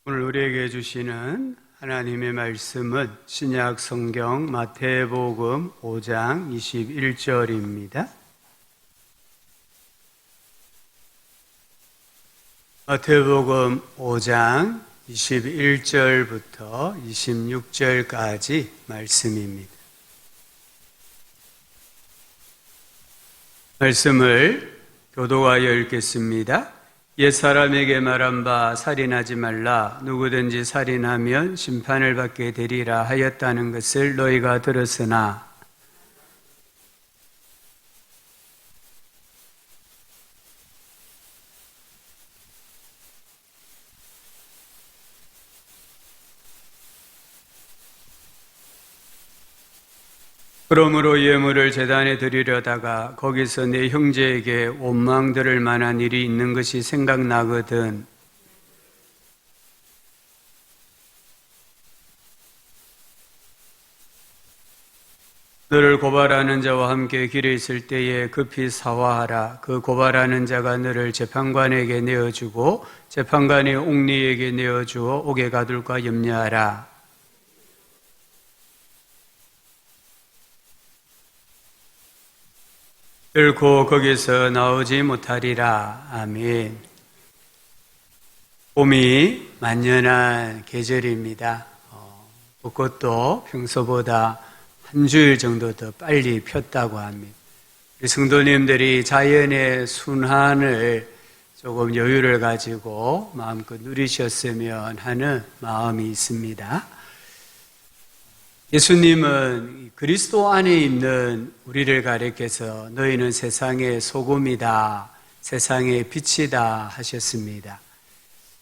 오늘 우리에게 주시는 하나님의 말씀은 신약 성경 마태복음 5장 21절입니다. 마태복음 5장 21절부터 26절까지 말씀입니다. 말씀을 교독하여 읽겠습니다. 옛사람에게 말한 바 살인하지 말라. 누구든지 살인하면 심판을 받게 되리라 하였다는 것을 너희가 들었으나 그러므로 예물을 제단에 드리려다가 거기서 내 형제에게 원망 들을 만한 일이 있는 것이 생각나거든. 너를 고발하는 자와 함께 길에 있을 때에 급히 사화하라. 그 고발하는 자가 너를 재판관에게 내어주고 재판관이 옥리에게 내어주어 옥에 가둘까 염려하라. 결코 거기서 나오지 못하리라. 아멘. 봄이 만연한 계절입니다. 벚꽃도 평소보다 한 주일 정도 더 빨리 폈다고 합니다. 우리 성도님들이 자연의 순환을 조금 여유를 가지고 마음껏 누리셨으면 하는 마음이 있습니다. 예수님은 그리스도 안에 있는 우리를 가리켜서 너희는 세상의 소금이다, 세상의 빛이다 하셨습니다.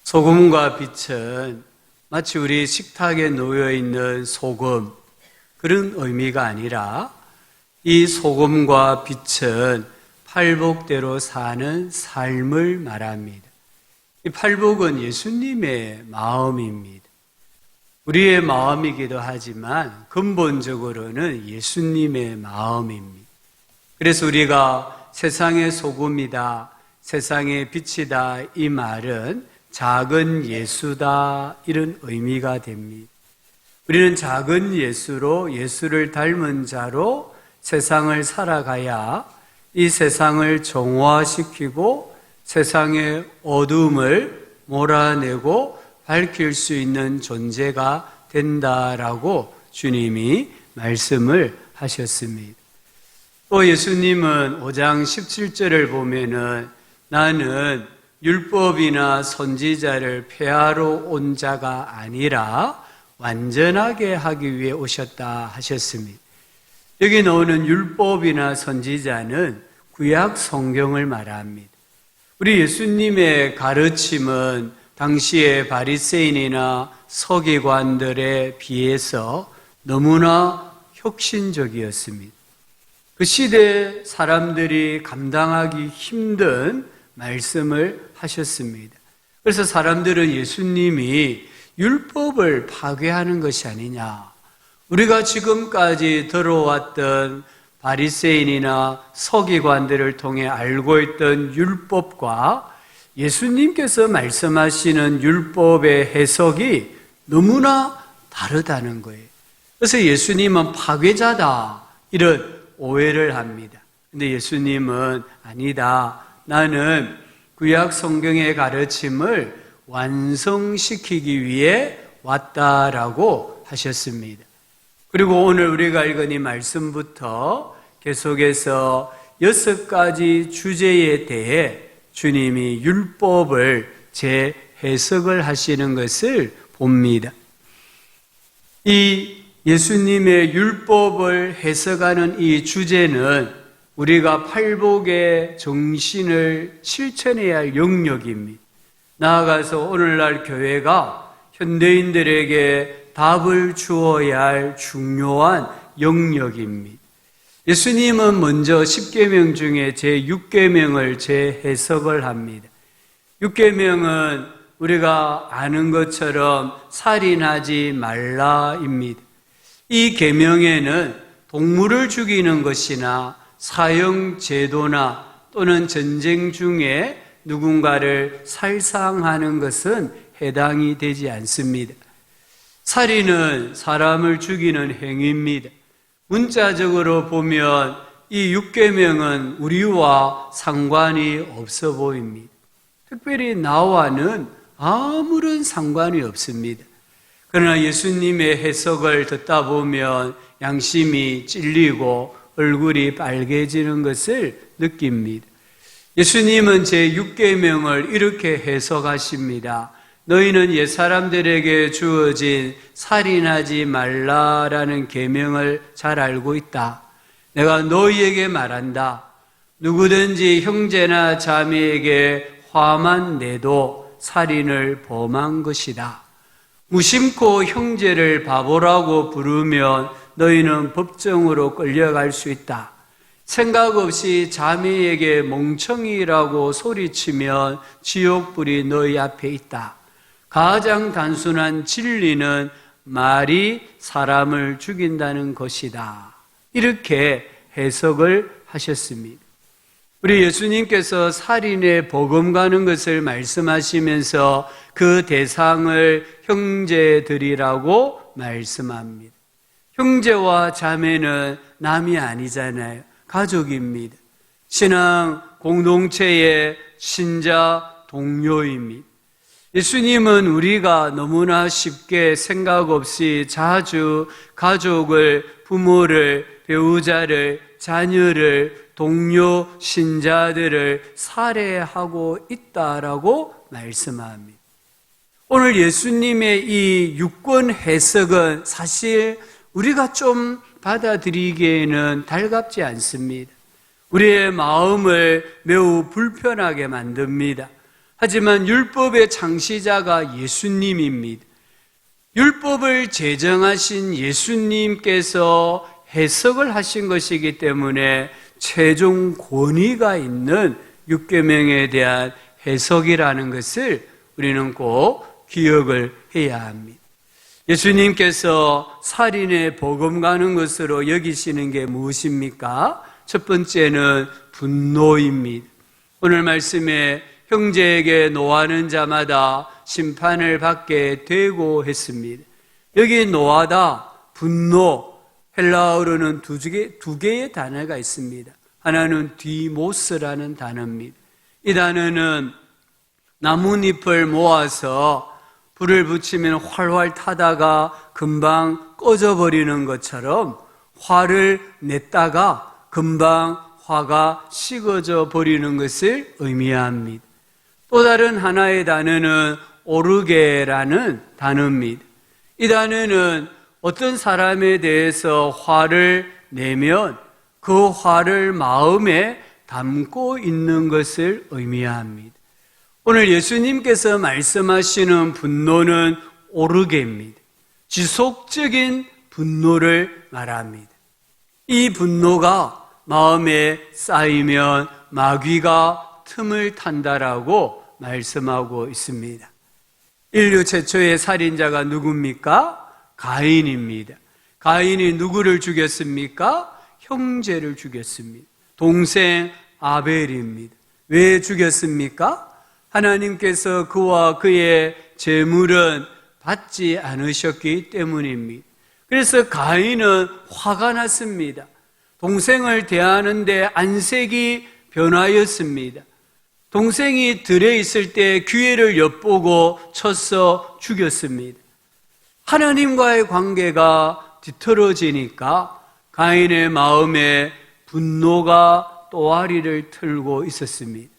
소금과 빛은 마치 우리 식탁에 놓여있는 소금, 그런 의미가 아니라 이 소금과 빛은 팔복대로 사는 삶을 말합니다. 이 팔복은 예수님의 마음입니다. 우리의 마음이기도 하지만 근본적으로는 예수님의 마음입니다. 그래서 우리가 세상의 소금이다, 세상의 빛이다 이 말은 작은 예수다 이런 의미가 됩니다. 우리는 작은 예수로 예수를 닮은 자로 세상을 살아가야 이 세상을 정화시키고 세상의 어둠을 몰아내고 밝힐 수 있는 존재가 된다라고 주님이 말씀을 하셨습니다. 또 예수님은 5장 17절을 보면은 나는 율법이나 선지자를 폐하러 온 자가 아니라 완전하게 하기 위해 오셨다 하셨습니다. 여기 나오는 율법이나 선지자는 구약 성경을 말합니다. 우리 예수님의 가르침은 당시의 바리새인이나 서기관들에 비해서 너무나 혁신적이었습니다. 그 시대 사람들이 감당하기 힘든 말씀을 하셨습니다. 그래서 사람들은 예수님이 율법을 파괴하는 것이 아니냐. 우리가 지금까지 들어왔던 바리새인이나 서기관들을 통해 알고 있던 율법과 예수님께서 말씀하시는 율법의 해석이 너무나 다르다는 거예요. 그래서 예수님은 파괴자다 이런 오해를 합니다. 근데 예수님은 아니다. 나는 구약 성경의 가르침을 완성시키기 위해 왔다라고 하셨습니다. 그리고 오늘 우리가 읽은 이 말씀부터 계속해서 6가지 주제에 대해 주님이 율법을 재해석을 하시는 것을 봅니다. 이 예수님의 율법을 해석하는 이 주제는 우리가 팔복의 정신을 실천해야 할 영역입니다. 나아가서 오늘날 교회가 현대인들에게 답을 주어야 할 중요한 영역입니다. 예수님은 먼저 10계명 중에 제6계명을 재해석을 합니다. 6계명은 우리가 아는 것처럼 살인하지 말라입니다. 이 계명에는 동물을 죽이는 것이나 사형 제도나 또는 전쟁 중에 누군가를 살상하는 것은 해당이 되지 않습니다. 살인은 사람을 죽이는 행위입니다. 문자적으로 보면 이 6계명은 우리와 상관이 없어 보입니다. 특별히 나와는 아무런 상관이 없습니다. 그러나 예수님의 해석을 듣다 보면 양심이 찔리고 얼굴이 빨개지는 것을 느낍니다. 예수님은 제6계명을 이렇게 해석하십니다. 너희는 옛사람들에게 주어진 살인하지 말라라는 계명을 잘 알고 있다. 내가 너희에게 말한다. 누구든지 형제나 자매에게 화만 내도 살인을 범한 것이다. 무심코 형제를 바보라고 부르면 너희는 법정으로 끌려갈 수 있다. 생각 없이 자매에게 멍청이라고 소리치면 지옥불이 너희 앞에 있다. 가장 단순한 진리는 말이 사람을 죽인다는 것이다. 이렇게 해석을 하셨습니다. 우리 예수님께서 살인에 버금가는 것을 말씀하시면서 그 대상을 형제들이라고 말씀합니다. 형제와 자매는 남이 아니잖아요. 가족입니다. 신앙 공동체의 신자 동료입니다. 예수님은 우리가 너무나 쉽게 생각 없이 자주 가족을, 부모를, 배우자를, 자녀를, 동료 신자들을 살해하고 있다라고 말씀합니다. 오늘 예수님의 이 6권 해석은 사실 우리가 좀 받아들이기에는 달갑지 않습니다. 우리의 마음을 매우 불편하게 만듭니다. 하지만 율법의 창시자가 예수님입니다. 율법을 제정하신 예수님께서 해석을 하신 것이기 때문에 최종 권위가 있는 6계명에 대한 해석이라는 것을 우리는 꼭 기억을 해야 합니다. 예수님께서 살인에 버금가는 것으로 여기시는 게 무엇입니까? 첫 번째는 분노입니다. 오늘 말씀에 형제에게 노하는 자마다 심판을 받게 되고 했습니다. 여기 노하다, 분노, 헬라어로는 두 개의 단어가 있습니다. 하나는 디모스라는 단어입니다. 이 단어는 나뭇잎을 모아서 불을 붙이면 활활 타다가 금방 꺼져버리는 것처럼 화를 냈다가 금방 화가 식어져 버리는 것을 의미합니다. 또 다른 하나의 단어는 오르게라는 단어입니다. 이 단어는 어떤 사람에 대해서 화를 내면 그 화를 마음에 담고 있는 것을 의미합니다. 오늘 예수님께서 말씀하시는 분노는 오르게입니다. 지속적인 분노를 말합니다. 이 분노가 마음에 쌓이면 마귀가 틈을 탄다라고 말씀하고 있습니다. 인류 최초의 살인자가 누굽니까? 가인입니다. 가인이 누구를 죽였습니까? 형제를 죽였습니다. 동생 아벨입니다. 왜 죽였습니까? 하나님께서 그와 그의 재물은 받지 않으셨기 때문입니다. 그래서 가인은 화가 났습니다. 동생을 대하는데 안색이 변하였습니다. 동생이 들에 있을 때 기회를 엿보고 쳐서 죽였습니다. 하나님과의 관계가 뒤틀어지니까 가인의 마음에 분노가 또아리를 틀고 있었습니다.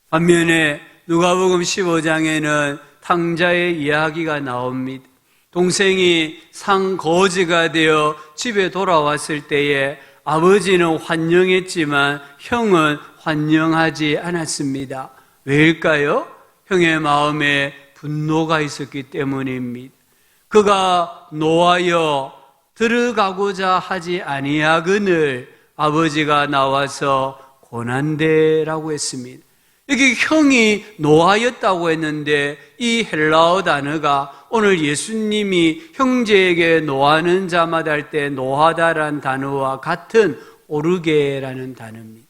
반면에 누가복음 15장에는 탕자의 이야기가 나옵니다. 동생이 상거지가 되어 집에 돌아왔을 때에 아버지는 환영했지만 형은 환영하지 않았습니다. 왜일까요? 형의 마음에 분노가 있었기 때문입니다. 그가 노하여 들어가고자 하지 아니하거늘 아버지가 나와서 고난되라고 했습니다. 여기 형이 노하였다고 했는데 이 헬라어 단어가 오늘 예수님이 형제에게 노하는 자마다 할 때 노하다라는 단어와 같은 오르게라는 단어입니다.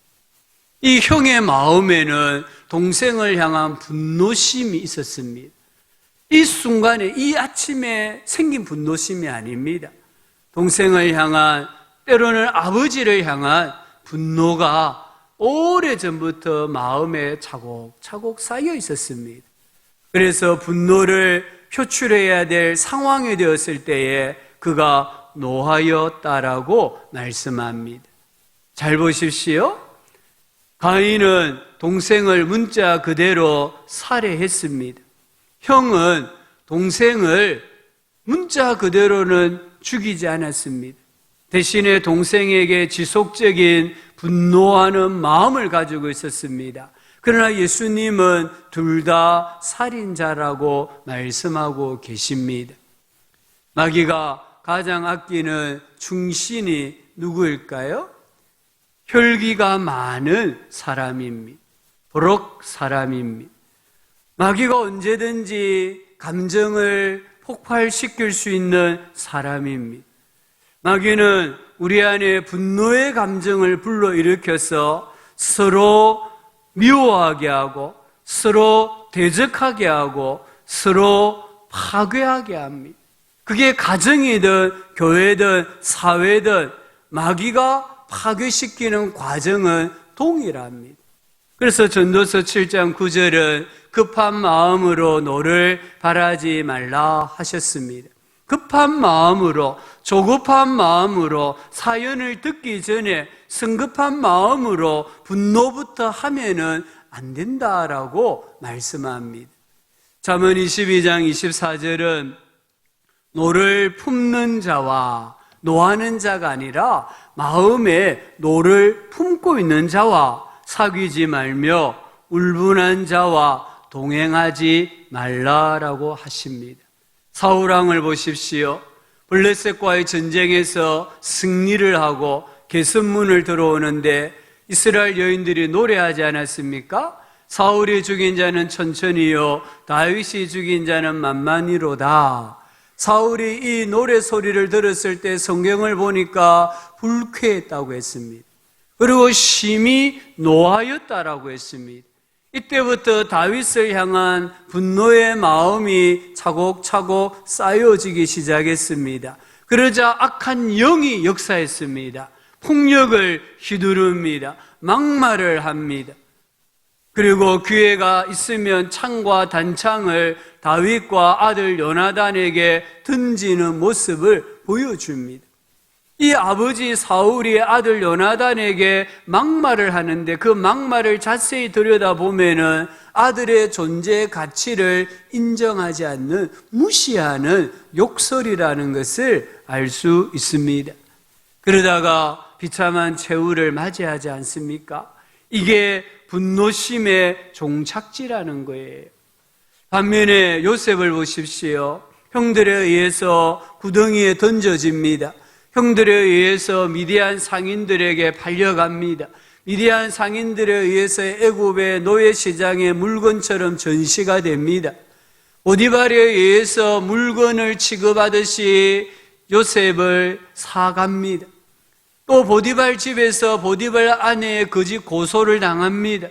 이 형의 마음에는 동생을 향한 분노심이 있었습니다. 이 순간에, 이 아침에 생긴 분노심이 아닙니다. 동생을 향한, 때로는 아버지를 향한 분노가 오래전부터 마음에 차곡차곡 쌓여 있었습니다. 그래서 분노를 표출해야 될 상황이 되었을 때에 그가 노하였다라고 말씀합니다. 잘 보십시오. 가인은 동생을 문자 그대로 살해했습니다. 형은 동생을 문자 그대로는 죽이지 않았습니다. 대신에 동생에게 지속적인 분노하는 마음을 가지고 있었습니다. 그러나 예수님은 둘 다 살인자라고 말씀하고 계십니다. 마귀가 가장 아끼는 충신이 누구일까요? 혈기가 많은 사람입니다. 버럭 사람입니다. 마귀가 언제든지 감정을 폭발시킬 수 있는 사람입니다. 마귀는 우리 안에 분노의 감정을 불러일으켜서 서로 미워하게 하고 서로 대적하게 하고 서로 파괴하게 합니다. 그게 가정이든 교회든 사회든 마귀가 파괴시키는 과정은 동일합니다. 그래서 전도서 7장 9절은 급한 마음으로 노를 바라지 말라 하셨습니다. 급한 마음으로, 조급한 마음으로 사연을 듣기 전에 성급한 마음으로 분노부터 하면은 안 된다라고 말씀합니다. 잠언 22장 24절은 노를 품는 자와 노하는 자가 아니라 마음에 노를 품고 있는 자와 사귀지 말며 울분한 자와 동행하지 말라라고 하십니다. 사울왕을 보십시오. 블레셋과의 전쟁에서 승리를 하고 개선문을 들어오는데 이스라엘 여인들이 노래하지 않았습니까? 사울이 죽인 자는 천천히요 다윗이 죽인 자는 만만히로다. 사울이 이 노래 소리를 들었을 때 성경을 보니까 불쾌했다고 했습니다. 그리고 심히 노하였다라고 했습니다. 이때부터 다윗을 향한 분노의 마음이 차곡차곡 쌓여지기 시작했습니다. 그러자 악한 영이 역사했습니다. 폭력을 휘두릅니다. 막말을 합니다. 그리고 기회가 있으면 창과 단창을 다윗과 아들 요나단에게 던지는 모습을 보여줍니다. 이 아버지 사울이 아들 요나단에게 막말을 하는데 그 막말을 자세히 들여다보면은 아들의 존재 가치를 인정하지 않는 무시하는 욕설이라는 것을 알 수 있습니다. 그러다가 비참한 최후를 맞이하지 않습니까? 이게 분노심의 종착지라는 거예요. 반면에 요셉을 보십시오. 형들에 의해서 구덩이에 던져집니다. 형들에 의해서 미디안 상인들에게 팔려갑니다. 미디안 상인들에 의해서 애굽의 노예시장의 물건처럼 전시가 됩니다. 보디발에 의해서 물건을 취급하듯이 요셉을 사갑니다. 또 보디발 집에서 보디발 아내의 거짓 고소를 당합니다.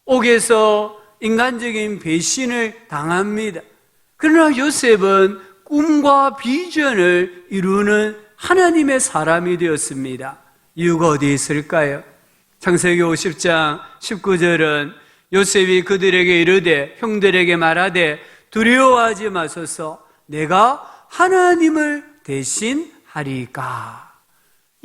옥에서 인간적인 배신을 당합니다. 그러나 요셉은 꿈과 비전을 이루는 하나님의 사람이 되었습니다. 이유가 어디에 있을까요? 창세기 50장 19절은 요셉이 그들에게 이르되 형들에게 말하되 두려워하지 마소서 내가 하나님을 대신하리까.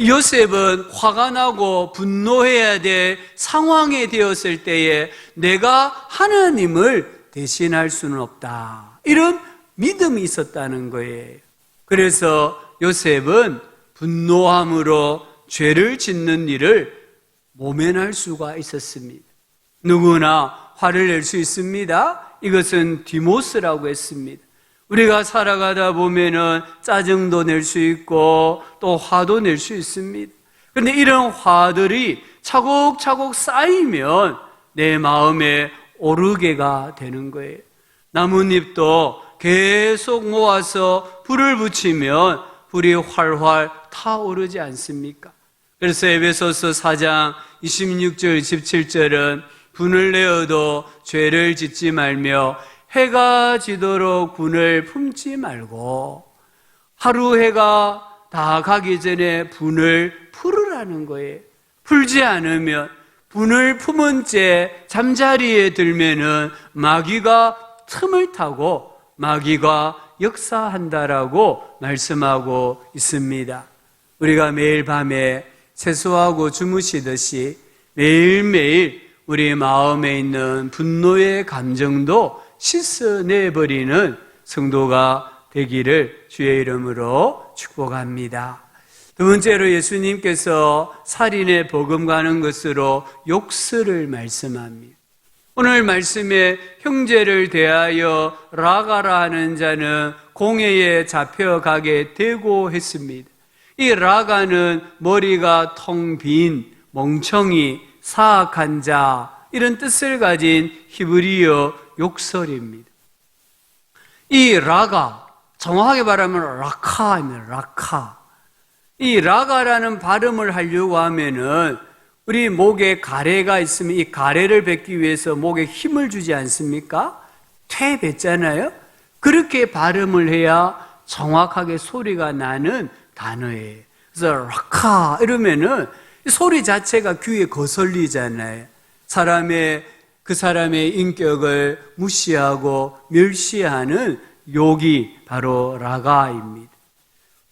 요셉은 화가 나고 분노해야 될 상황에 되었을 때에 내가 하나님을 대신할 수는 없다. 이런 믿음이 있었다는 거예요. 그래서 요셉은 분노함으로 죄를 짓는 일을 모면할 수가 있었습니다. 누구나 화를 낼 수 있습니다. 이것은 디모스라고 했습니다. 우리가 살아가다 보면은 짜증도 낼 수 있고 또 화도 낼 수 있습니다. 그런데 이런 화들이 차곡차곡 쌓이면 내 마음에 오르게가 되는 거예요. 나뭇잎도 계속 모아서 불을 붙이면 불이 활활 타오르지 않습니까? 그래서 에베소서 4장 26절 27절은 분을 내어도 죄를 짓지 말며 해가 지도록 분을 품지 말고 하루 해가 다 가기 전에 분을 풀으라는 거예요. 풀지 않으면 분을 품은 채 잠자리에 들면은 마귀가 틈을 타고 마귀가 역사한다라고 말씀하고 있습니다. 우리가 매일 밤에 세수하고 주무시듯이 매일매일 우리 마음에 있는 분노의 감정도 씻어내버리는 성도가 되기를 주의 이름으로 축복합니다. 두 번째로 예수님께서 살인에 버금가는 것으로 욕설을 말씀합니다. 오늘 말씀에 형제를 대하여 라가라 하는 자는 공회에 잡혀가게 되고 했습니다. 이 라가는 머리가 텅 빈 멍청이, 사악한 자 이런 뜻을 가진 히브리어 욕설입니다. 이 라가 정확하게 말하면 라카입니다. 라카. 이 라가라는 발음을 하려고 하면은 우리 목에 가래가 있으면 이 가래를 뱉기 위해서 목에 힘을 주지 않습니까? 퇴 뱉잖아요. 그렇게 발음을 해야 정확하게 소리가 나는 단어예요. 그래서 라카 이러면은 소리 자체가 귀에 거슬리잖아요. 그 사람의 인격을 무시하고 멸시하는 욕이 바로 라가입니다.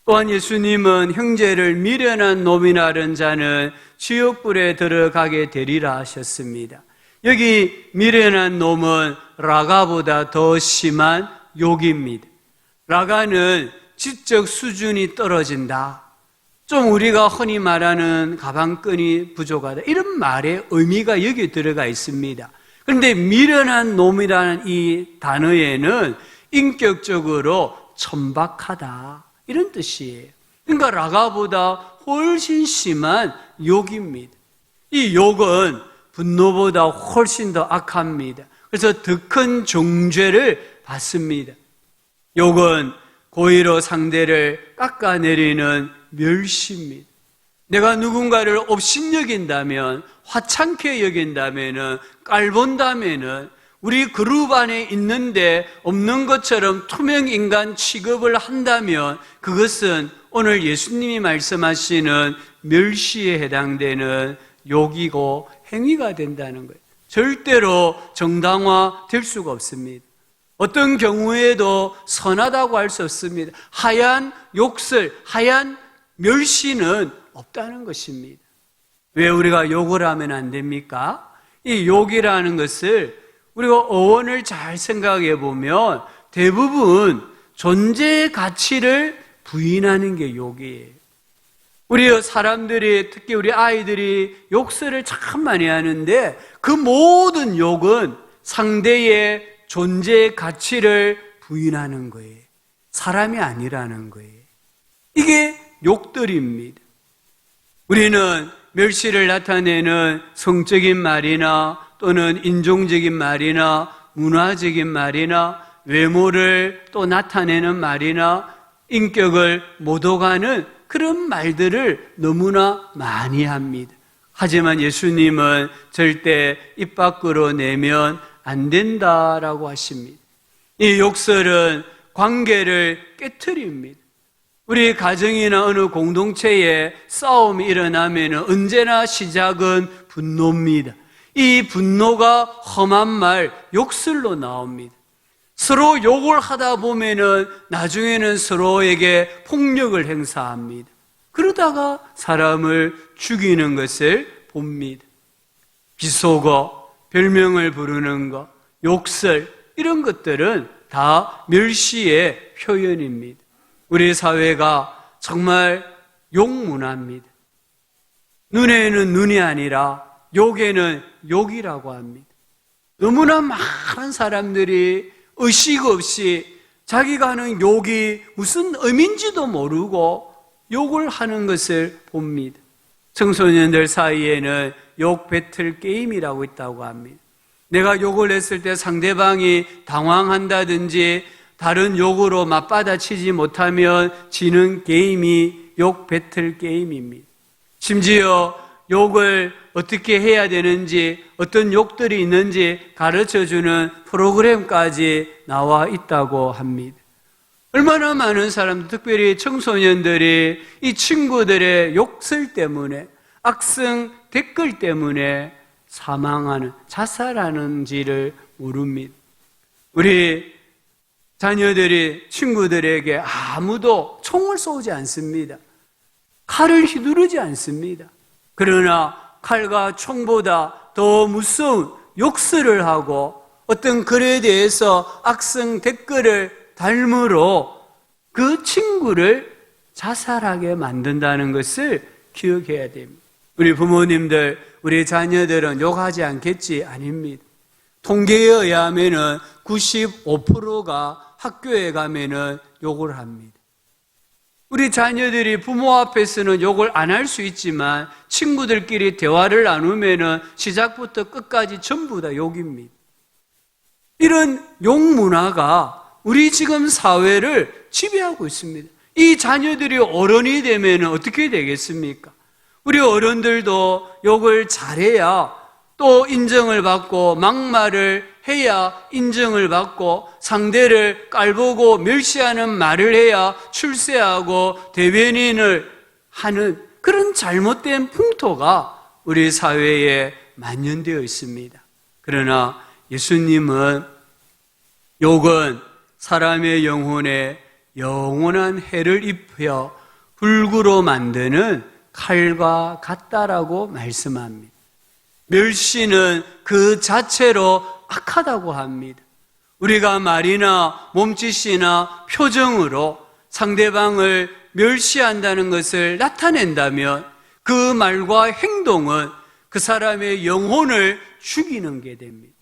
또한 예수님은 형제를 미련한 놈이나 하는 자는 지옥불에 들어가게 되리라 하셨습니다. 여기 미련한 놈은 라가보다 더 심한 욕입니다. 라가는 지적 수준이 떨어진다. 좀 우리가 흔히 말하는 가방끈이 부족하다. 이런 말의 의미가 여기 들어가 있습니다. 그런데 미련한 놈이라는 이 단어에는 인격적으로 천박하다. 이런 뜻이에요. 그러니까 라가보다 훨씬 심한 욕입니다. 이 욕은 분노보다 훨씬 더 악합니다. 그래서 더 큰 정죄를 받습니다. 욕은 고의로 상대를 깎아내리는 멸시입니다. 내가 누군가를 업신여긴다면, 화창케 여긴다면, 깔본다면 우리 그룹 안에 있는데 없는 것처럼 투명인간 취급을 한다면 그것은 오늘 예수님이 말씀하시는 멸시에 해당되는 욕이고 행위가 된다는 거예요. 절대로 정당화될 수가 없습니다. 어떤 경우에도 선하다고 할 수 없습니다. 하얀 욕설, 하얀 멸시는 없다는 것입니다. 왜 우리가 욕을 하면 안 됩니까? 이 욕이라는 것을 우리가 어원을 잘 생각해 보면 대부분 존재의 가치를 부인하는 게 욕이에요. 우리 사람들이, 특히 우리 아이들이 욕설을 참 많이 하는데 그 모든 욕은 상대의 존재의 가치를 부인하는 거예요. 사람이 아니라는 거예요. 이게 욕들입니다. 우리는 멸시를 나타내는 성적인 말이나 또는 인종적인 말이나 문화적인 말이나 외모를 또 나타내는 말이나 인격을 모독하는 그런 말들을 너무나 많이 합니다. 하지만 예수님은 절대 입 밖으로 내면 안 된다라고 하십니다. 이 욕설은 관계를 깨트립니다. 우리 가정이나 어느 공동체에 싸움이 일어나면 언제나 시작은 분노입니다. 이 분노가 험한 말, 욕설로 나옵니다. 서로 욕을 하다 보면은 나중에는 서로에게 폭력을 행사합니다. 그러다가 사람을 죽이는 것을 봅니다. 비속어, 별명을 부르는 것, 욕설 이런 것들은 다 멸시의 표현입니다. 우리 사회가 정말 욕문화입니다. 눈에는 눈이 아니라 욕에는 욕이라고 합니다. 너무나 많은 사람들이 의식 없이 자기가 하는 욕이 무슨 의미인지도 모르고 욕을 하는 것을 봅니다. 청소년들 사이에는 욕 배틀 게임이라고 있다고 합니다. 내가 욕을 했을 때 상대방이 당황한다든지 다른 욕으로 맞받아치지 못하면 지는 게임이 욕 배틀 게임입니다. 심지어 욕을 어떻게 해야 되는지, 어떤 욕들이 있는지 가르쳐주는 프로그램까지 나와 있다고 합니다. 얼마나 많은 사람들, 특별히 청소년들이 이 친구들의 욕설 때문에, 악성 댓글 때문에 사망하는, 자살하는지를 모릅니다. 우리 자녀들이 친구들에게 아무도 총을 쏘지 않습니다. 칼을 휘두르지 않습니다. 그러나 칼과 총보다 더 무서운 욕설을 하고 어떤 글에 대해서 악성 댓글을 달므로 그 친구를 자살하게 만든다는 것을 기억해야 됩니다. 우리 부모님들, 우리 자녀들은 욕하지 않겠지? 아닙니다. 통계에 의하면 95%가 학교에 가면은 욕을 합니다. 우리 자녀들이 부모 앞에서는 욕을 안 할 수 있지만 친구들끼리 대화를 나누면은 시작부터 끝까지 전부 다 욕입니다. 이런 욕 문화가 우리 지금 사회를 지배하고 있습니다. 이 자녀들이 어른이 되면 어떻게 되겠습니까? 우리 어른들도 욕을 잘해야 또 인정을 받고, 막말을 해야 인정을 받고, 상대를 깔보고 멸시하는 말을 해야 출세하고 대변인을 하는 그런 잘못된 풍토가 우리 사회에 만연되어 있습니다. 그러나 예수님은 욕은 사람의 영혼에 영원한 해를 입혀 불구로 만드는 칼과 같다라고 말씀합니다. 멸시는 그 자체로 악하다고 합니다. 우리가 말이나 몸짓이나 표정으로 상대방을 멸시한다는 것을 나타낸다면 그 말과 행동은 그 사람의 영혼을 죽이는 게 됩니다.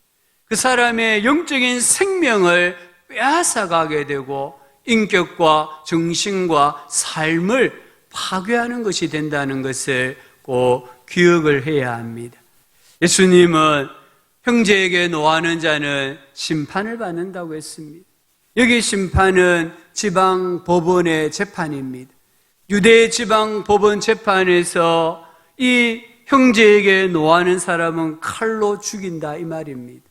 그 사람의 영적인 생명을 빼앗아가게 되고 인격과 정신과 삶을 파괴하는 것이 된다는 것을 꼭 기억을 해야 합니다. 예수님은 형제에게 노하는 자는 심판을 받는다고 했습니다. 여기 심판은 지방 법원의 재판입니다. 유대 지방 법원 재판에서 이 형제에게 노하는 사람은 칼로 죽인다 이 말입니다.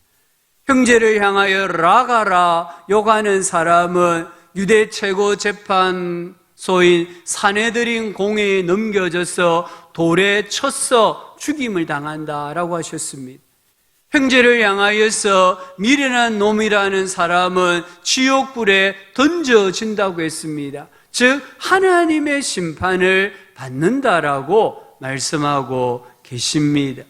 형제를 향하여 라가라 욕하는 사람은 유대 최고 재판소인 사네드린 공회에 넘겨져서 돌에 쳐서 죽임을 당한다라고 하셨습니다. 형제를 향하여서 미련한 놈이라는 사람은 지옥불에 던져진다고 했습니다. 즉 하나님의 심판을 받는다라고 말씀하고 계십니다.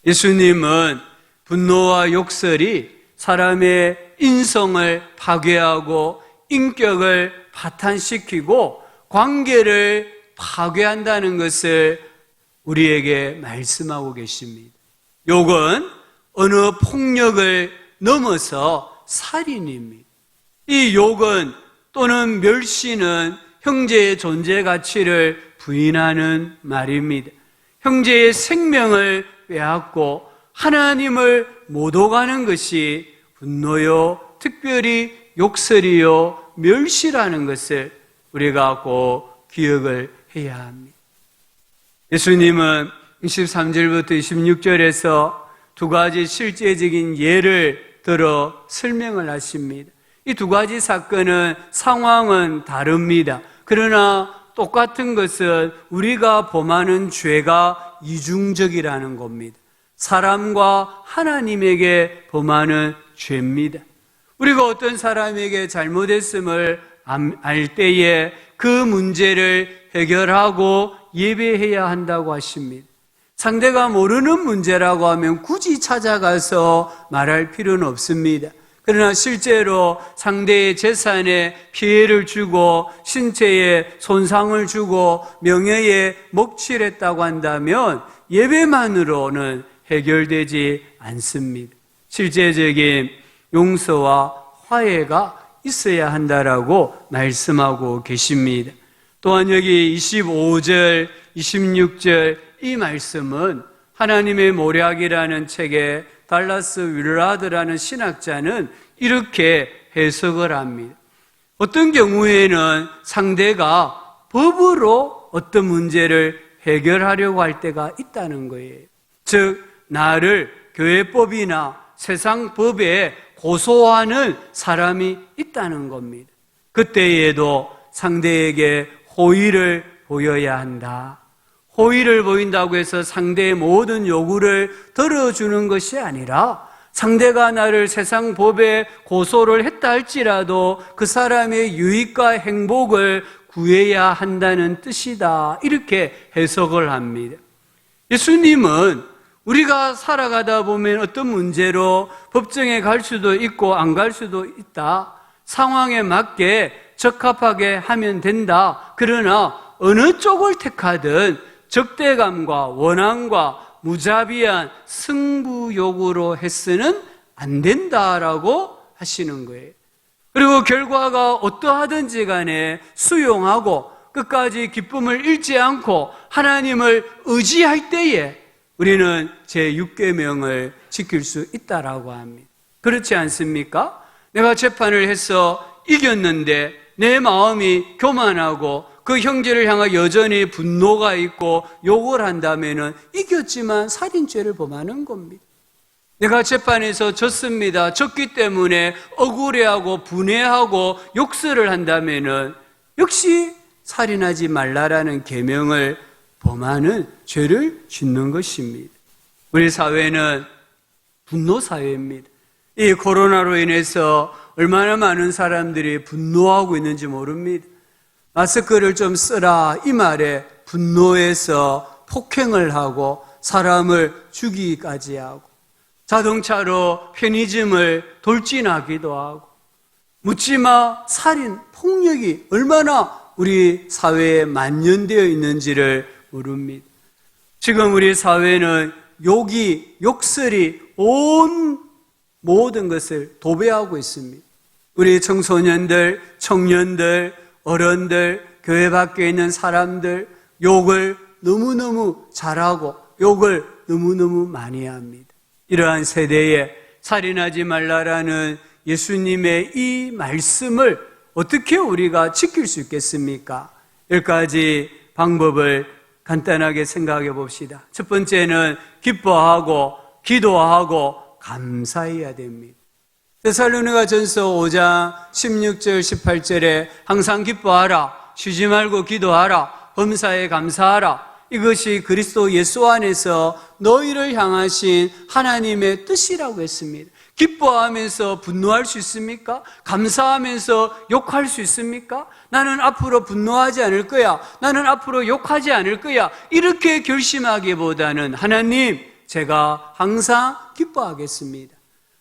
예수님은 분노와 욕설이 사람의 인성을 파괴하고 인격을 파탄시키고 관계를 파괴한다는 것을 우리에게 말씀하고 계십니다. 욕은 어느 폭력을 넘어서 살인입니다. 이 욕은 또는 멸시는 형제의 존재 가치를 부인하는 말입니다. 형제의 생명을 빼앗고 하나님을 못 오가는 것이 분노요, 특별히 욕설이요, 멸시라는 것을 우리가 꼭 기억을 해야 합니다. 예수님은 23절부터 26절에서 두 가지 실제적인 예를 들어 설명을 하십니다. 이 두 가지 사건은 상황은 다릅니다. 그러나 똑같은 것은 우리가 범하는 죄가 이중적이라는 겁니다. 사람과 하나님에게 범하는 죄입니다. 우리가 어떤 사람에게 잘못했음을 알 때에 그 문제를 해결하고 예배해야 한다고 하십니다. 상대가 모르는 문제라고 하면 굳이 찾아가서 말할 필요는 없습니다. 그러나 실제로 상대의 재산에 피해를 주고 신체에 손상을 주고 명예에 먹칠을 했다고 한다면 예배만으로는 해결되지 않습니다. 실제적인 용서와 화해가 있어야 한다라고 말씀하고 계십니다. 또한 여기 25절, 26절 이 말씀은 하나님의 모략이라는 책에 달라스 윌라드라는 신학자는 이렇게 해석을 합니다. 어떤 경우에는 상대가 법으로 어떤 문제를 해결하려고 할 때가 있다는 거예요. 즉 나를 교회법이나 세상법에 고소하는 사람이 있다는 겁니다. 그때에도 상대에게 호의를 보여야 한다. 호의를 보인다고 해서 상대의 모든 요구를 들어주는 것이 아니라 상대가 나를 세상 법에 고소를 했다 할지라도 그 사람의 유익과 행복을 구해야 한다는 뜻이다. 이렇게 해석을 합니다. 예수님은 우리가 살아가다 보면 어떤 문제로 법정에 갈 수도 있고 안 갈 수도 있다. 상황에 맞게 적합하게 하면 된다. 그러나 어느 쪽을 택하든 적대감과 원한과 무자비한 승부욕으로 해서는 안 된다라고 하시는 거예요. 그리고 결과가 어떠하든지 간에 수용하고 끝까지 기쁨을 잃지 않고 하나님을 의지할 때에 우리는 제6계명을 지킬 수 있다라고 합니다. 그렇지 않습니까? 내가 재판을 해서 이겼는데 내 마음이 교만하고 그 형제를 향해 여전히 분노가 있고 욕을 한다면 이겼지만 살인죄를 범하는 겁니다. 내가 재판에서 졌습니다. 졌기 때문에 억울해하고 분해하고 욕설을 한다면 역시 살인하지 말라라는 계명을 범하는 죄를 짓는 것입니다. 우리 사회는 분노 사회입니다. 이 코로나로 인해서 얼마나 많은 사람들이 분노하고 있는지 모릅니다. 마스크를 좀 쓰라 이 말에 분노해서 폭행을 하고 사람을 죽이기까지 하고 자동차로 편의점을 돌진하기도 하고 묻지마 살인, 폭력이 얼마나 우리 사회에 만연되어 있는지를 모릅니다. 지금 우리 사회는 욕이, 욕설이 온 모든 것을 도배하고 있습니다. 우리 청소년들, 청년들, 어른들, 교회 밖에 있는 사람들 욕을 너무너무 잘하고 욕을 너무너무 많이 합니다. 이러한 세대에 살인하지 말라라는 예수님의 이 말씀을 어떻게 우리가 지킬 수 있겠습니까? 10가지 방법을 간단하게 생각해 봅시다. 첫 번째는 기뻐하고 기도하고 감사해야 됩니다. 데살로니가전서 5장 16절 18절에 항상 기뻐하라, 쉬지 말고 기도하라, 범사에 감사하라. 이것이 그리스도 예수 안에서 너희를 향하신 하나님의 뜻이라고 했습니다. 기뻐하면서 분노할 수 있습니까? 감사하면서 욕할 수 있습니까? 나는 앞으로 분노하지 않을 거야. 나는 앞으로 욕하지 않을 거야. 이렇게 결심하기보다는 하나님, 제가 항상 기뻐하겠습니다.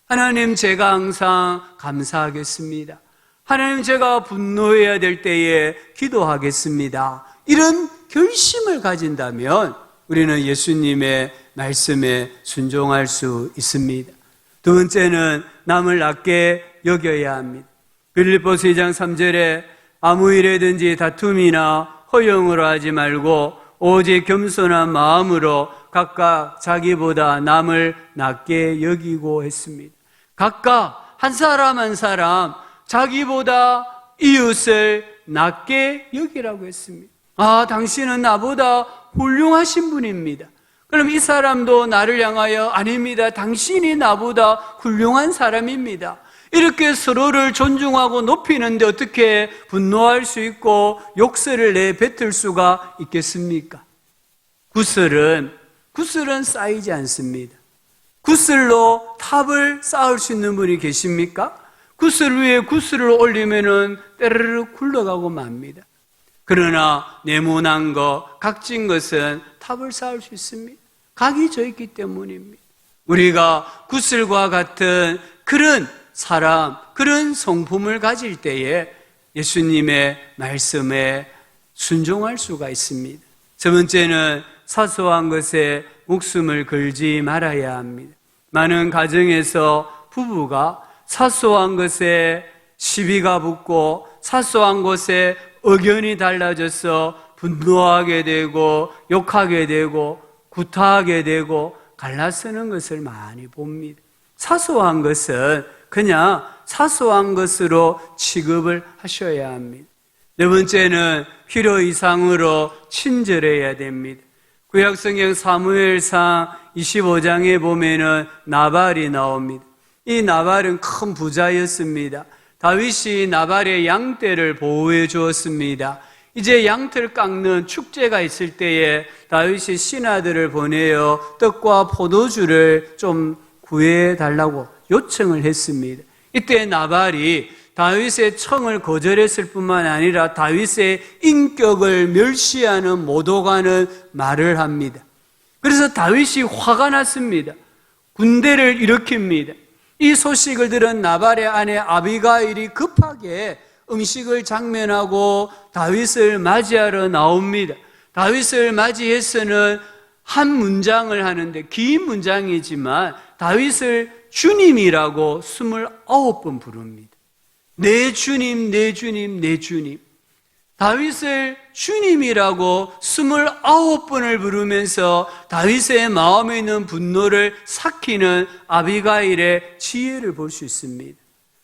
하나님, 제가 항상 감사하겠습니다. 하나님, 제가 분노해야 될 때에 기도하겠습니다. 이런 결심을 가진다면 우리는 예수님의 말씀에 순종할 수 있습니다. 두 번째는 남을 낮게 여겨야 합니다. 빌립보서 2장 3절에 아무 일에든지 다툼이나 허용으로 하지 말고 오직 겸손한 마음으로 각각 자기보다 남을 낮게 여기고 했습니다. 각각 한 사람 한 사람 자기보다 이웃을 낮게 여기라고 했습니다. 아, 당신은 나보다 훌륭하신 분입니다. 그럼 이 사람도 나를 향하여 아닙니다. 당신이 나보다 훌륭한 사람입니다. 이렇게 서로를 존중하고 높이는데 어떻게 분노할 수 있고 욕설을 내뱉을 수가 있겠습니까? 구슬은 쌓이지 않습니다. 구슬로 탑을 쌓을 수 있는 분이 계십니까? 구슬 위에 구슬을 올리면은 때르르 굴러가고 맙니다. 그러나 네모난 것, 각진 것은 탑을 쌓을 수 있습니다. 각이 져 있기 때문입니다. 우리가 구슬과 같은 그런 사람, 그런 성품을 가질 때에 예수님의 말씀에 순종할 수가 있습니다. 첫 번째는 사소한 것에 목숨을 걸지 말아야 합니다. 많은 가정에서 부부가 사소한 것에 시비가 붙고 사소한 것에 의견이 달라져서 분노하게 되고 욕하게 되고 구타하게 되고 갈라서는 것을 많이 봅니다. 사소한 것은 그냥 사소한 것으로 취급을 하셔야 합니다. 네 번째는 필요 이상으로 친절해야 됩니다. 구약성경 사무엘상 25장에 보면은 나발이 나옵니다. 이 나발은 큰 부자였습니다. 다윗이 나발의 양떼를 보호해 주었습니다. 이제 양털 깎는 축제가 있을 때에 다윗이 신하들을 보내어 떡과 포도주를 좀 구해달라고 요청을 했습니다. 이때 나발이 다윗의 청을 거절했을 뿐만 아니라 다윗의 인격을 멸시하는 모독하는 말을 합니다. 그래서 다윗이 화가 났습니다. 군대를 일으킵니다. 이 소식을 들은 나발의 아내 아비가일이 급하게 음식을 장면하고 다윗을 맞이하러 나옵니다. 다윗을 맞이해서는 한 문장을 하는데 긴 문장이지만 다윗을 주님이라고 29번 부릅니다. 내 주님, 내 주님, 내 주님. 다윗을 주님이라고 29번을 부르면서 다윗의 마음에 있는 분노를 삭히는 아비가일의 지혜를 볼 수 있습니다.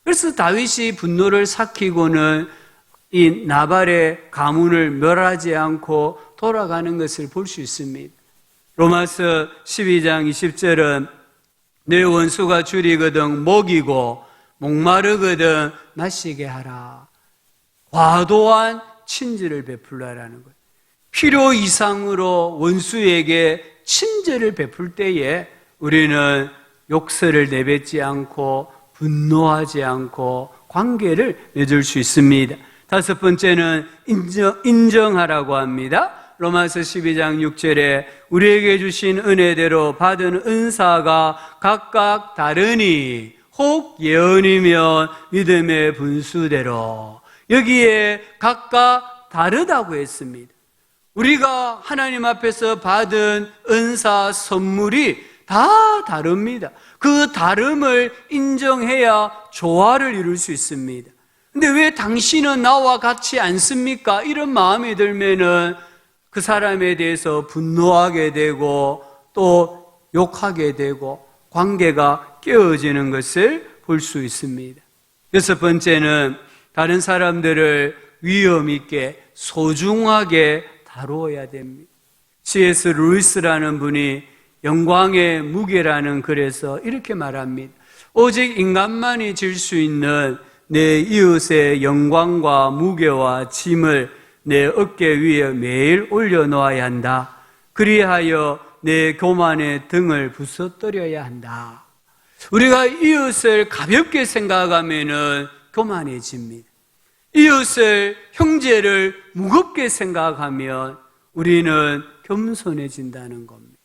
그래서 다윗이 분노를 삭히고는 이 나발의 가문을 멸하지 않고 돌아가는 것을 볼 수 있습니다. 로마서 12장 20절은 내 원수가 줄이거든 먹이고 목마르거든 마시게 하라. 과도한 친절을 베풀라라는 거예요. 필요 이상으로 원수에게 친절을 베풀 때에 우리는 욕설을 내뱉지 않고 분노하지 않고 관계를 맺을 수 있습니다. 다섯 번째는 인정하라고 합니다. 로마서 12장 6절에 우리에게 주신 은혜대로 받은 은사가 각각 다르니 혹 예언이면 믿음의 분수대로, 여기에 각각 다르다고 했습니다. 우리가 하나님 앞에서 받은 은사 선물이 다 다릅니다. 그 다름을 인정해야 조화를 이룰 수 있습니다. 근데 왜 당신은 나와 같지 않습니까? 이런 마음이 들면은 그 사람에 대해서 분노하게 되고 또 욕하게 되고 관계가 깨어지는 것을 볼 수 있습니다. 여섯 번째는 다른 사람들을 위엄 있게 소중하게 다루어야 됩니다. C.S. 루이스라는 분이 영광의 무게라는 글에서 이렇게 말합니다. 오직 인간만이 질 수 있는 내 이웃의 영광과 무게와 짐을 내 어깨 위에 매일 올려놓아야 한다. 그리하여 내 교만의 등을 부서뜨려야 한다. 우리가 이웃을 가볍게 생각하면은 교만해집니다. 이웃을, 형제를 무겁게 생각하면 우리는 겸손해진다는 겁니다.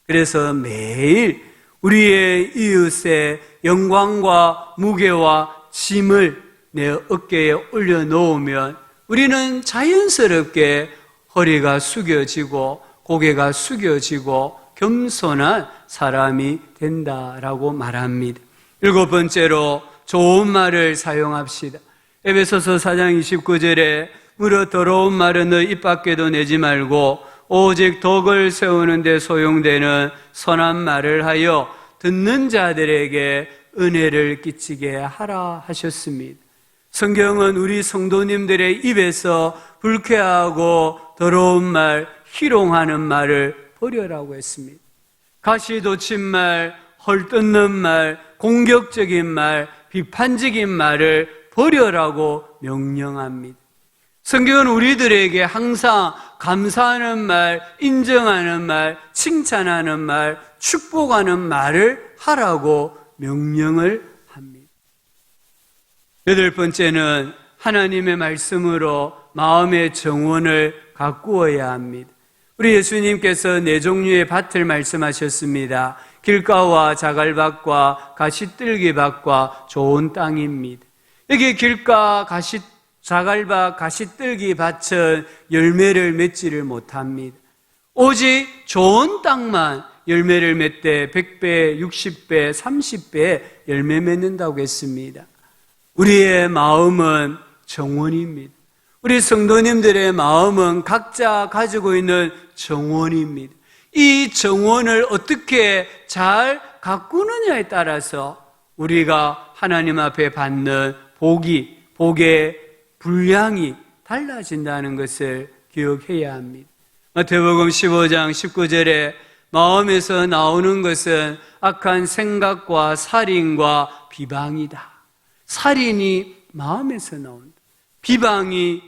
그래서 매일 우리의 이웃의 영광과 무게와 짐을 내 어깨에 올려놓으면 우리는 자연스럽게 허리가 숙여지고 고개가 숙여지고 겸손한 사람이 된다라고 말합니다. 일곱 번째로 좋은 말을 사용합시다. 에베소서 4장 29절에 무릇 더러운 말은 너 입 밖에도 내지 말고 오직 덕을 세우는 데 소용되는 선한 말을 하여 듣는 자들에게 은혜를 끼치게 하라 하셨습니다. 성경은 우리 성도님들의 입에서 불쾌하고 더러운 말, 희롱하는 말을 버려라고 했습니다. 가시돋친 말, 헐뜯는 말, 공격적인 말, 비판적인 말을 버려라고 명령합니다. 성경은 우리들에게 항상 감사하는 말, 인정하는 말, 칭찬하는 말, 축복하는 말을 하라고 명령을 합니다. 여덟 번째는 하나님의 말씀으로 마음의 정원을 가꾸어야 합니다. 우리 예수님께서 네 종류의 밭을 말씀하셨습니다. 길가와 자갈밭과 가시뜰기밭과 좋은 땅입니다. 여기 길가, 자갈밭, 가시뜰기밭은 열매를 맺지를 못합니다. 오직 좋은 땅만 열매를 맺되 100배, 60배, 30배 열매 맺는다고 했습니다. 우리의 마음은 정원입니다. 우리 성도님들의 마음은 각자 가지고 있는 정원입니다. 이 정원을 어떻게 잘 가꾸느냐에 따라서 우리가 하나님 앞에 받는 복의 분량이 달라진다는 것을 기억해야 합니다. 마태복음 15장 19절에 마음에서 나오는 것은 악한 생각과 살인과 비방이다. 살인이 마음에서 나온다. 비방이,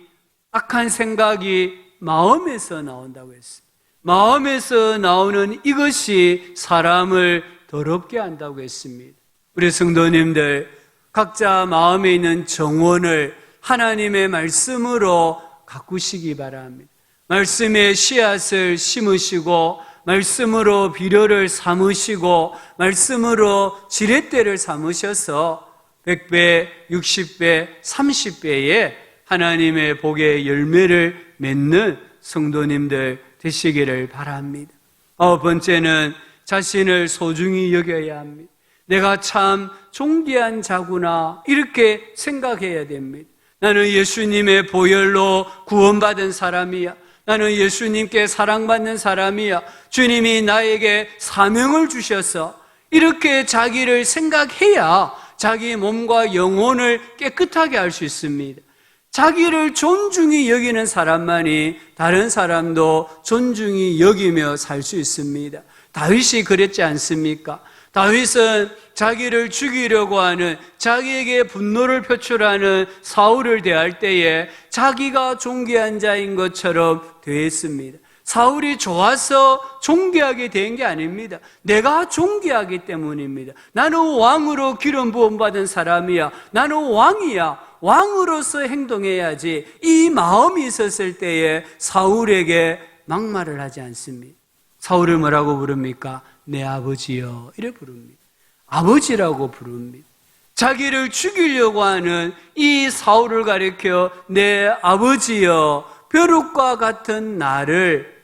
악한 생각이 마음에서 나온다고 했습니다. 마음에서 나오는 이것이 사람을 더럽게 한다고 했습니다. 우리 성도님들, 각자 마음에 있는 정원을 하나님의 말씀으로 가꾸시기 바랍니다. 말씀의 씨앗을 심으시고 말씀으로 비료를 삼으시고 말씀으로 지렛대를 삼으셔서 100배, 60배, 30배의 하나님의 복의 열매를 맺는 성도님들 되시기를 바랍니다. 9번째는 자신을 소중히 여겨야 합니다. 내가 참 존귀한 자구나 이렇게 생각해야 됩니다. 나는 예수님의 보혈로 구원받은 사람이야. 나는 예수님께 사랑받는 사람이야. 주님이 나에게 사명을 주셔서 이렇게 자기를 생각해야 자기 몸과 영혼을 깨끗하게 할 수 있습니다. 자기를 존중히 여기는 사람만이 다른 사람도 존중히 여기며 살 수 있습니다. 다윗이 그랬지 않습니까? 다윗은 자기를 죽이려고 하는, 자기에게 분노를 표출하는 사울을 대할 때에 자기가 존귀한 자인 것처럼 대했습니다. 사울이 좋아서 존귀하게 된 게 아닙니다. 내가 존귀하기 때문입니다. 나는 왕으로 기름 부음 받은 사람이야. 나는 왕이야. 왕으로서 행동해야지. 이 마음이 있었을 때에 사울에게 막말을 하지 않습니다. 사울을 뭐라고 부릅니까? 내 아버지여 이래 부릅니다. 아버지라고 부릅니다. 자기를 죽이려고 하는 이 사울을 가리켜 내 아버지여, 벼룩과 같은 나를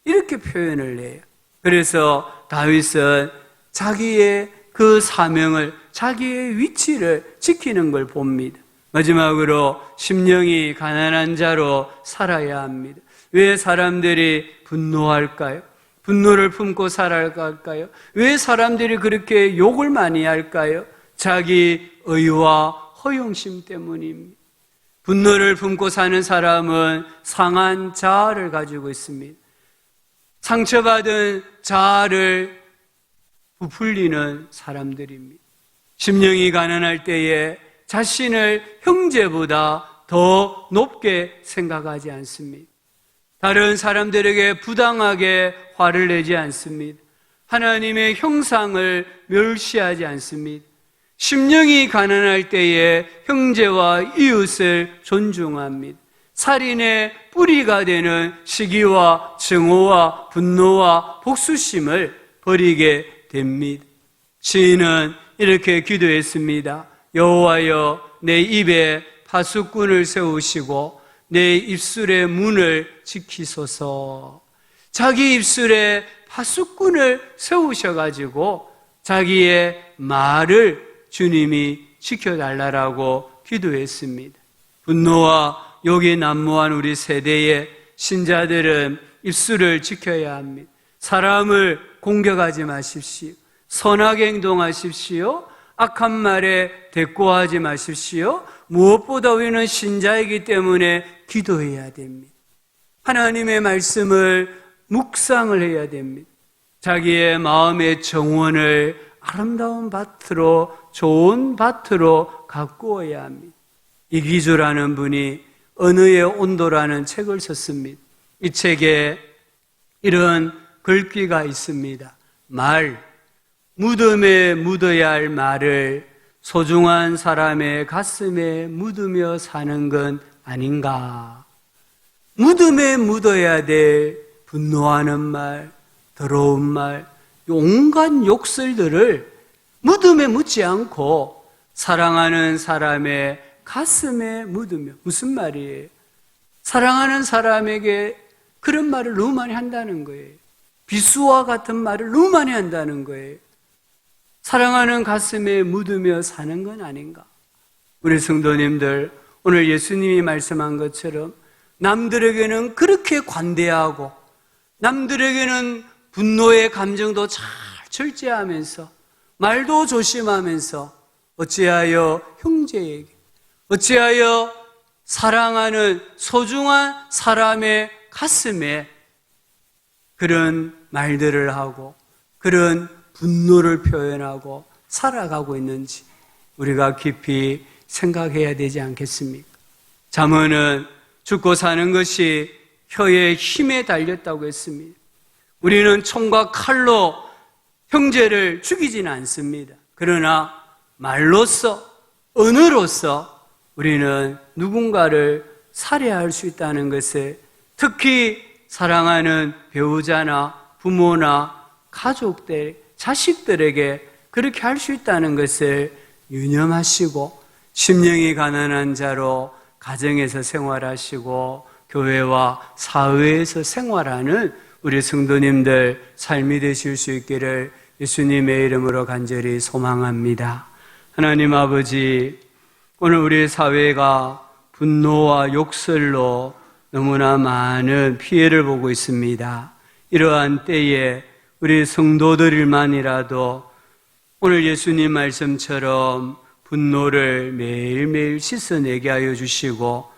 이렇게 표현을 해요. 그래서 다윗은 자기의 그 사명을, 자기의 위치를 지키는 걸 봅니다. 마지막으로 심령이 가난한 자로 살아야 합니다. 왜 사람들이 분노할까요? 분노를 품고 살아갈까요? 왜 사람들이 그렇게 욕을 많이 할까요? 자기 의와 허영심 때문입니다. 분노를 품고 사는 사람은 상한 자아를 가지고 있습니다. 상처받은 자아를 부풀리는 사람들입니다. 심령이 가난할 때에 자신을 형제보다 더 높게 생각하지 않습니다. 다른 사람들에게 부당하게 화를 내지 않습니다. 하나님의 형상을 멸시하지 않습니다. 심령이 가난할 때에 형제와 이웃을 존중합니다. 살인의 뿌리가 되는 시기와 증오와 분노와 복수심을 버리게 됩니다. 시인은 이렇게 기도했습니다. 여호와여, 내 입에 파수꾼을 세우시고 내 입술의 문을 지키소서. 자기 입술에 파수꾼을 세우셔가지고 자기의 말을 주님이 지켜달라고 기도했습니다. 분노와 욕이 난무한 우리 세대의 신자들은 입술을 지켜야 합니다. 사람을 공격하지 마십시오. 선하게 행동하십시오. 악한 말에 대꾸하지 마십시오. 무엇보다 우리는 신자이기 때문에 기도해야 됩니다. 하나님의 말씀을 묵상을 해야 됩니다. 자기의 마음의 정원을 아름다운 밭으로, 좋은 밭으로 가꾸어야 합니다. 이기주라는 분이 언어의 온도라는 책을 썼습니다. 이 책에 이런 글귀가 있습니다. 무덤에 묻어야 할 말을 소중한 사람의 가슴에 묻으며 사는 건 아닌가. 무덤에 묻어야 될 분노하는 말, 더러운 말, 온갖 욕설들을 무덤에 묻지 않고 사랑하는 사람의 가슴에 묻으며. 무슨 말이에요? 사랑하는 사람에게 그런 말을 너무 많이 한다는 거예요. 비수와 같은 말을 너무 많이 한다는 거예요. 사랑하는 가슴에 묻으며 사는 건 아닌가? 우리 성도님들, 오늘 예수님이 말씀한 것처럼 남들에게는 그렇게 관대하고 남들에게는 분노의 감정도 잘 절제하면서 말도 조심하면서 어찌하여 형제에게, 어찌하여 사랑하는 소중한 사람의 가슴에 그런 말들을 하고 그런 분노를 표현하고 살아가고 있는지 우리가 깊이 생각해야 되지 않겠습니까? 잠언은 죽고 사는 것이 혀의 힘에 달렸다고 했습니다. 우리는 총과 칼로 형제를 죽이지는 않습니다. 그러나 말로써, 언어로서 우리는 누군가를 살해할 수 있다는 것을, 특히 사랑하는 배우자나 부모나 가족들, 자식들에게 그렇게 할 수 있다는 것을 유념하시고, 심령이 가난한 자로 가정에서 생활하시고 교회와 사회에서 생활하는 우리 성도님들 삶이 되실 수 있기를 예수님의 이름으로 간절히 소망합니다. 하나님 아버지, 오늘 우리 사회가 분노와 욕설로 너무나 많은 피해를 보고 있습니다. 이러한 때에 우리 성도들만이라도 오늘 예수님 말씀처럼 분노를 매일매일 씻어내게 하여 주시고,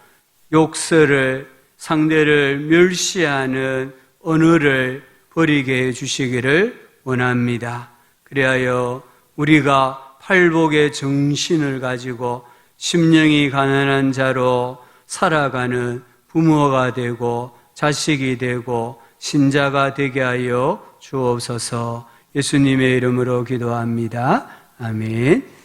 욕설을, 상대를 멸시하는 언어를 버리게 해 주시기를 원합니다. 그리하여 우리가 팔복의 정신을 가지고 심령이 가난한 자로 살아가는 부모가 되고 자식이 되고 신자가 되게 하여 주옵소서. 예수님의 이름으로 기도합니다. 아멘.